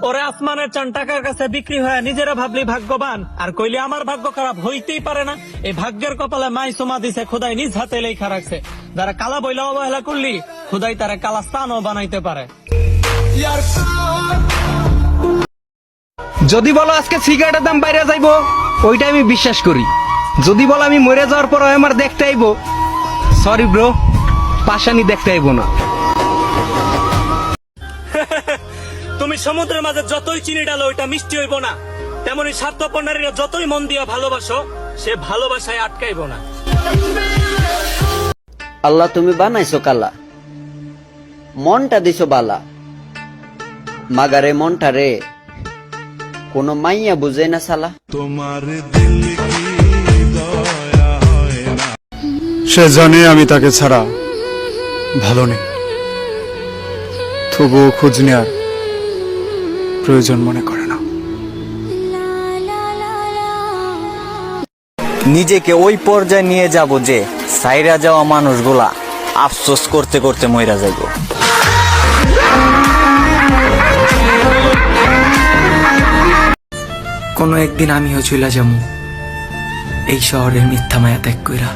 ওরে আসমানের চান টাকার কাছে বিক্রি হয়ে নিজেরা ভাবলি ভাগ্যবান, আর কইলি আমার ভাগ্য খারাপ হইতেই পারে না। এই ভাগ্যের কপালে মাই সোমা দিছে, খোদাই নিজ হাতে লেখা রাখছে। যারা কালা বইলা অবহেলা করলি, খোদাই তারা কালা স্থানও বানাইতে পারে। যদি বলো আজকে সিগারেটের দাম বাইরে যাইবো, ওইটা আমি বিশ্বাস করি। যদি বলো আমি মরে যাওয়ার পর আমার দেখতে আইবো, সরি ব্রো, পাশানি দেখতে আইবো না। তুমি সমুদ্রের মাঝে যতই চিনি ডালো ওইটা মিষ্টি হইব না, তেমনি স্বার্থপর নারীরা যতই মন দিয়া ভালোবাসো, সে ভালোবাসায় আটকাইব না। আল্লাহ তুমি বানাইছো কালা, মনটা দিছো বালা, মাগারে মনটা রে কোন মাইয়া বুঝে না সালা। সে জানে আমি তাকে ছাড়া ভালো নেই, তবুও খোঁজ নেওয়ার প্রয়োজন মনে করে না। নিজেকে ওই পর্যায়ে নিয়ে যাব যে সাইরা যাওয়া মানুষগুলা আফসোস করতে করতে মইরা যাইব। কোনো একদিন আমিও চইলা যামু এই শহরের মিথ্যা মায়া ত্যাগ কইরা।